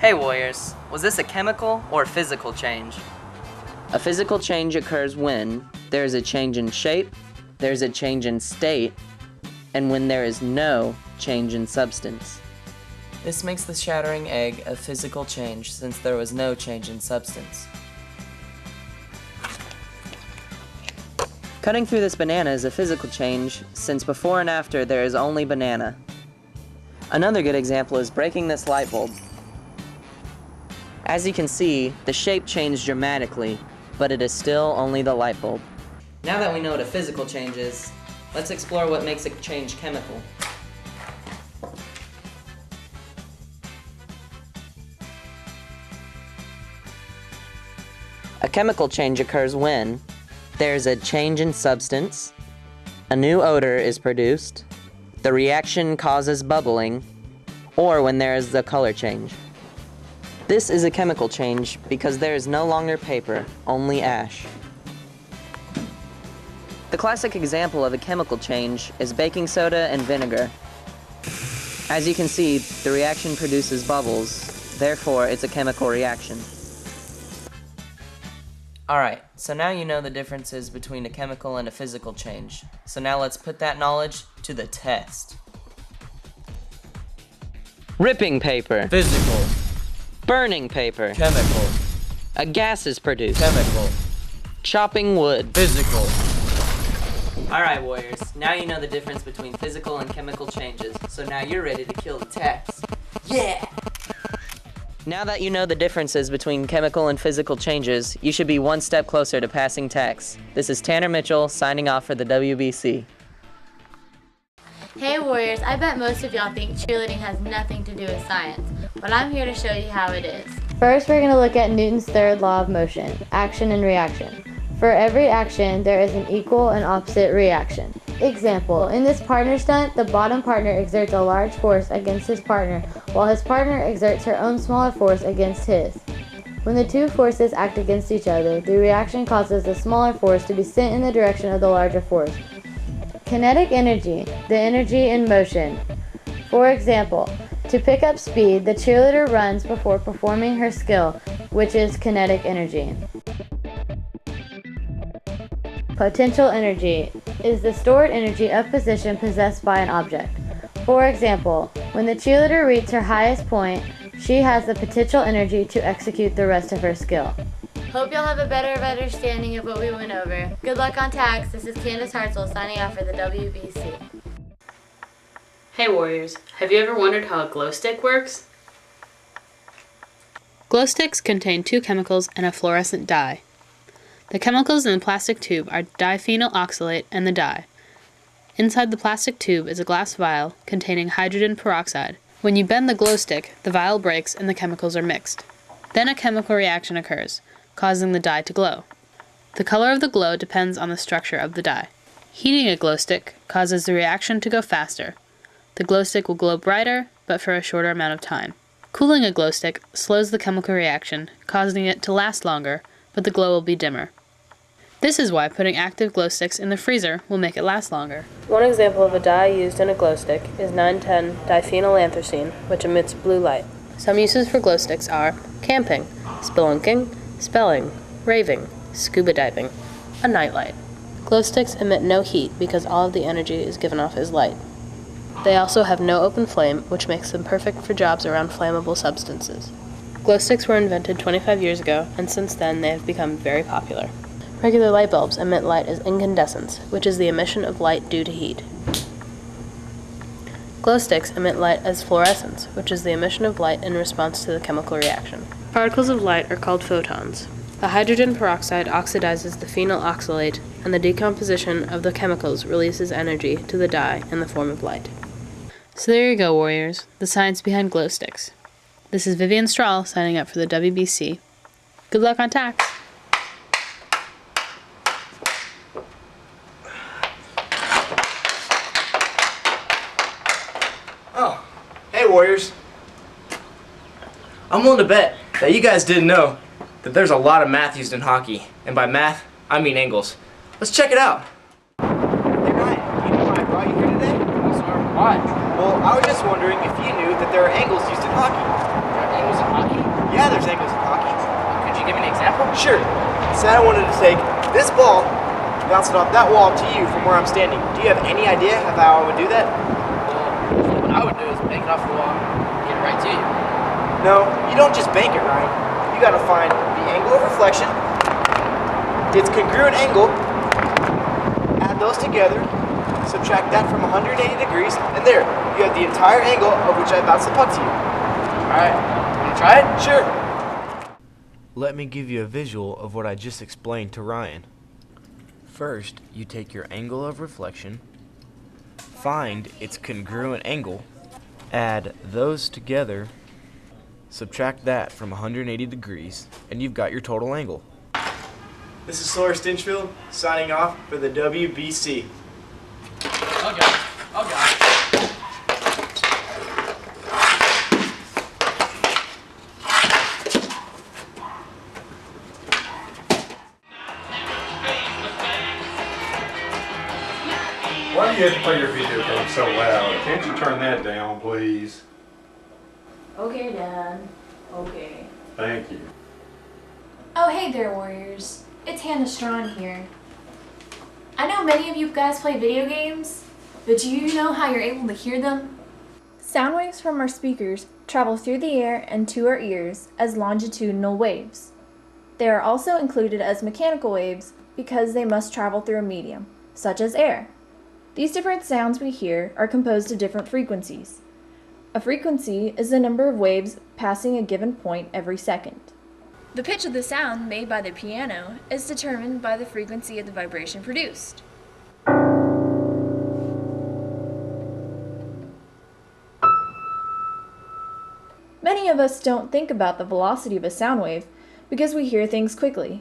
Hey Warriors, was this a chemical or physical change? A physical change occurs when there is a change in shape, there's a change in state, and when there is no change in substance. This makes the shattering egg a physical change since there was no change in substance. Cutting through this banana is a physical change since before and after there is only banana. Another good example is breaking this light bulb. As you can see, the shape changed dramatically, but it is still only the light bulb. Now that we know what a physical change is, let's explore what makes a change chemical. A chemical change occurs when there's a change in substance, a new odor is produced, the reaction causes bubbling, or when there is a color change. This is a chemical change because there is no longer paper, only ash. The classic example of a chemical change is baking soda and vinegar. As you can see, the reaction produces bubbles, therefore it's a chemical reaction. Alright, so now you know the differences between a chemical and a physical change. So now let's put that knowledge to the test. Ripping paper. Physical. Burning paper. Chemical. A gas is produced. Chemical. Chopping wood. Physical. Alright Warriors, now you know the difference between physical and chemical changes, so now you're ready to kill the text. Yeah! Now that you know the differences between chemical and physical changes, you should be one step closer to passing tax. This is Tanner Mitchell signing off for the WBC. Hey Warriors, I bet most of y'all think cheerleading has nothing to do with science, but I'm here to show you how it is. First, we're going to look at Newton's third law of motion, action and reaction. For every action, there is an equal and opposite reaction. Example, in this partner stunt, the bottom partner exerts a large force against his partner, while his partner exerts her own smaller force against his. When the two forces act against each other, the reaction causes the smaller force to be sent in the direction of the larger force. Kinetic energy, the energy in motion. For example, to pick up speed, the cheerleader runs before performing her skill, which is kinetic energy. Potential energy is the stored energy of position possessed by an object. For example, when the cheerleader reaches her highest point, she has the potential energy to execute the rest of her skill. Hope y'all have a better understanding of what we went over. Good luck on tags. This is Candace Hartsell signing off for the WBC. Hey Warriors, have you ever wondered how a glow stick works? Glow sticks contain two chemicals and a fluorescent dye. The chemicals in the plastic tube are diphenyl oxalate and the dye. Inside the plastic tube is a glass vial containing hydrogen peroxide. When you bend the glow stick, the vial breaks and the chemicals are mixed. Then a chemical reaction occurs, causing the dye to glow. The color of the glow depends on the structure of the dye. Heating a glow stick causes the reaction to go faster. The glow stick will glow brighter, but for a shorter amount of time. Cooling a glow stick slows the chemical reaction, causing it to last longer, but the glow will be dimmer. This is why putting active glow sticks in the freezer will make it last longer. One example of a dye used in a glow stick is 9,10-diphenylanthracene, which emits blue light. Some uses for glow sticks are camping, spelunking, spelling, raving, scuba diving, a nightlight. Glow sticks emit no heat because all of the energy is given off as light. They also have no open flame, which makes them perfect for jobs around flammable substances. Glow sticks were invented 25 years ago, and since then they have become very popular. Regular light bulbs emit light as incandescence, which is the emission of light due to heat. Glow sticks emit light as fluorescence, which is the emission of light in response to the chemical reaction. Particles of light are called photons. The hydrogen peroxide oxidizes the phenyl oxalate, and the decomposition of the chemicals releases energy to the dye in the form of light. So there you go, Warriors, the science behind glow sticks. This is Vivian Strahl signing up for the WBC. Good luck on tax! Oh, hey Warriors. I'm willing to bet that you guys didn't know that there's a lot of math used in hockey. And by math, I mean angles. Let's check it out. Hey Ryan, you know why I brought you here today? Why? Well, I was just wondering if you knew that there are angles used in hockey. There are angles in hockey? Yeah, there's angles in hockey. Could you give me an example? Sure. Say I wanted to take this ball, bounce it off that wall to you from where I'm standing. Do you have any idea of how I would do that? Well, what I would do is bank it off the wall and get it right to you. No, you don't just bank it, Ryan. You gotta find the angle of reflection, its congruent angle, add those together, subtract that from 180 degrees, and there, you have the entire angle of which I bounced the puck to you. Alright, wanna try it? Sure. Let me give you a visual of what I just explained to Ryan. First, you take your angle of reflection, find its congruent angle, add those together, subtract that from 180 degrees, and you've got your total angle. This is Sawyer Stinchfield, signing off for the WBC. Oh gosh. Oh gosh. Why do you have to play your video game so loud? Can't you turn that down, please? Okay, Dad. Okay. Thank you. Oh, hey there, Warriors. It's Strachn here. I know many of you guys play video games, but do you know how you're able to hear them? Sound waves from our speakers travel through the air and to our ears as longitudinal waves. They are also included as mechanical waves because they must travel through a medium, such as air. These different sounds we hear are composed of different frequencies. A frequency is the number of waves passing a given point every second. The pitch of the sound made by the piano is determined by the frequency of the vibration produced. Many of us don't think about the velocity of a sound wave because we hear things quickly.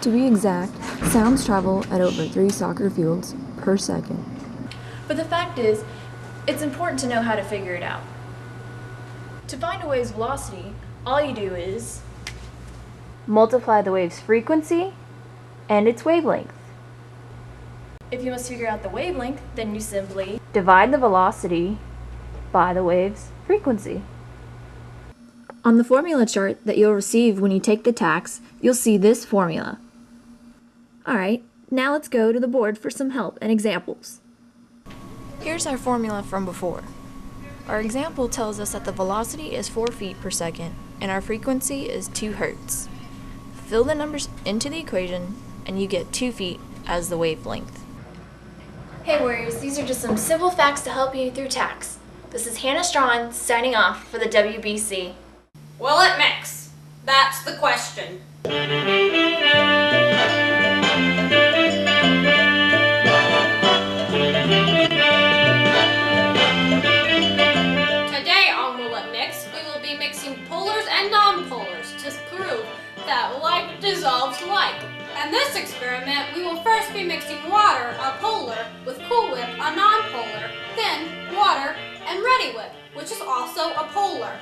To be exact, sounds travel at over 3 soccer fields per second. But the fact is, it's important to know how to figure it out. To find a wave's velocity, all you do is multiply the wave's frequency and its wavelength. If you must figure out the wavelength, then you simply divide the velocity by the wave's frequency. On the formula chart that you'll receive when you take the tax, you'll see this formula. Alright, now let's go to the board for some help and examples. Here's our formula from before. Our example tells us that the velocity is 4 feet per second and our frequency is 2 hertz. Fill the numbers into the equation and you get 2 feet as the wavelength. Hey Warriors, these are just some simple facts to help you through tax. This is Strachn signing off for the WBC. Will it mix? That's the question. Today on Will It Mix, we will be mixing polars and non-polars to prove that like dissolves like. In this experiment, we will first be mixing water, a polar, with Cool Whip, a non-polar, then water and Ready Whip, which is also a polar.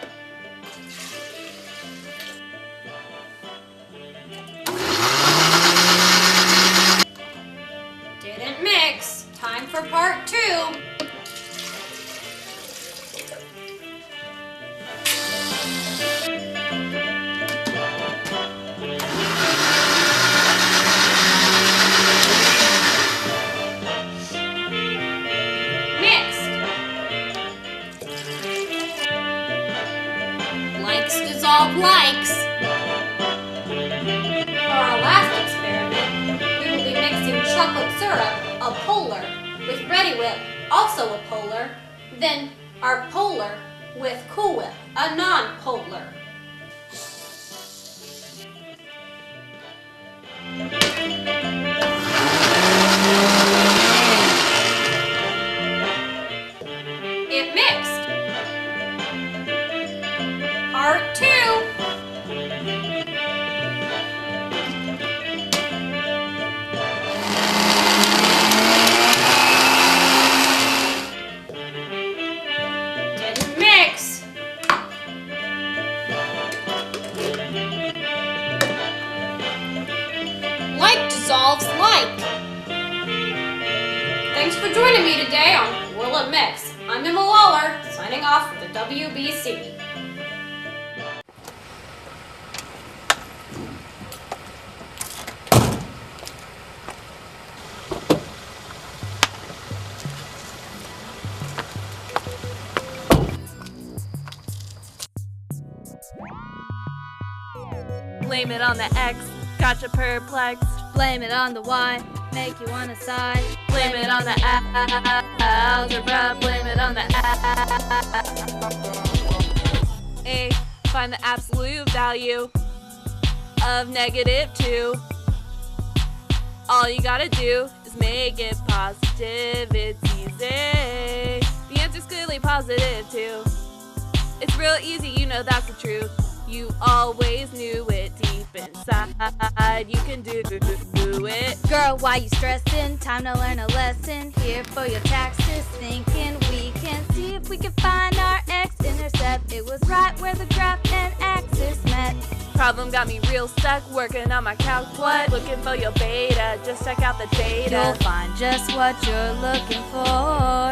Didn't mix. Time for part 2. Mixed. Likes dissolve likes. For our last experiment, we will be mixing chocolate syrup, a polar, with Ready Whip, also a polar, then our polar with Cool Whip, a non-polar. It mixed. Part 2. Didn't mix. Like dissolves like. Thanks for joining me today on Will It Mix? I'm off for the WBC. Blame it on the X, gotcha perplexed. Blame it on the Y, make you wanna sigh. Blame it on the algebra, blame it on the A, find the absolute value of -2. All you gotta do is make it positive, it's easy. The answer's clearly positive too. It's real easy, you know that's the truth. You always knew it deep inside. You can do it. Girl, why you stressing? Time to learn a lesson. Here for your taxes. Thinking we can see if we can find our x-intercept. It was right where the graph and axis met. Problem got me real stuck, working on my calc. What? Looking for your beta, just check out the data. You'll find just what you're looking for.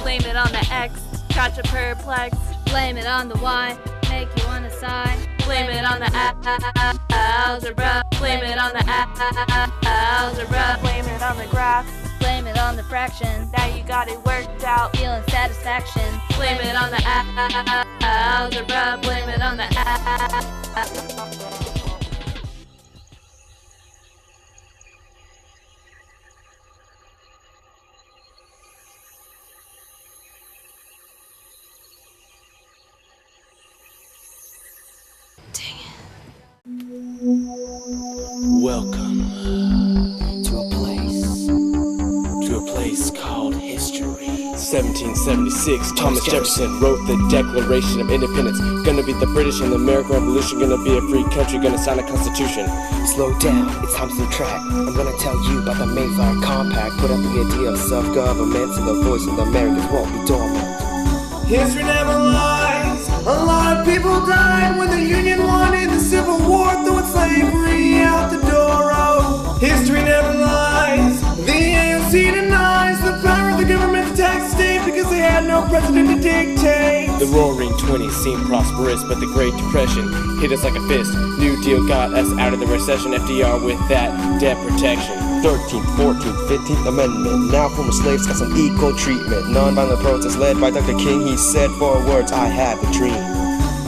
Blame it on the X, gotcha perplexed. Blame it on the Y, make you wanna sigh. Blame it on the algebra. Blame it on the algebra. Blame it on the graph. Blame it on the fraction. Now you got it worked out. Feeling satisfaction. Blame it on the algebra. Blame it on the Welcome to a place called history. 1776, Thomas Jefferson wrote the Declaration of Independence. Gonna beat the British in the American Revolution. Gonna be a free country, gonna sign a constitution. Slow down, it's time to subtract. I'm gonna tell you about the Mayflower Compact. Put up the idea of self-government so the voice of the Americans won't be dormant. History never lies. A lot of people died when the Union won in the Civil War, throwing slavery out the door. Oh, history never lies. The AOC denies the power of the government to tax the state because they had no president to dictate. The Roaring '20s seemed prosperous, but the Great Depression hit us like a fist. New Deal got us out of the recession. FDR with that debt protection. 13th, 14th, 15th Amendment. Now former slaves got some equal treatment. Non-violent protests led by Dr. King. He said 4 words, I have a dream.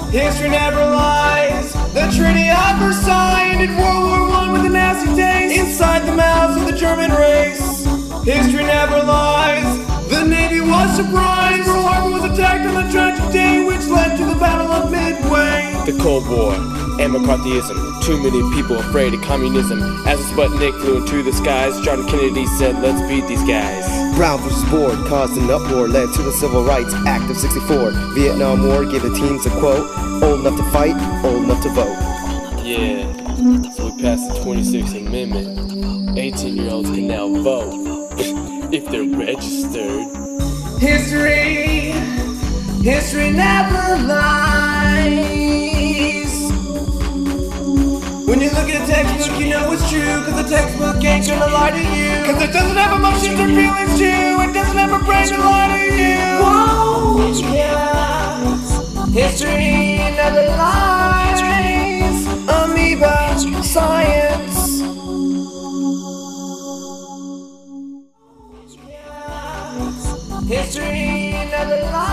History never lies. The Treaty of Versailles ended World War I with a nasty taste inside the mouths of the German race. History never lies. The Navy was surprised. Pearl Harbor was attacked on a tragic day, which led to the Battle of Midway. The Cold War and McCarthyism. Too many people afraid of communism. As the Sputnik flew into the skies, John Kennedy said, let's beat these guys. Brown vs. Board caused an uproar, led to the Civil Rights Act of '64. Vietnam War gave the teams a quote, old enough to fight, old enough to vote. Yeah, so we passed the 26th Amendment. 18-year-olds can now vote, if they're registered. History never lies. When you look at a textbook, you know it's true, cause the textbook ain't gonna lie to you. Cause it doesn't have emotions or feelings too, it doesn't have a brain to lie to you. Whoa, yeah. History never lies. Amoeba science. History never lies.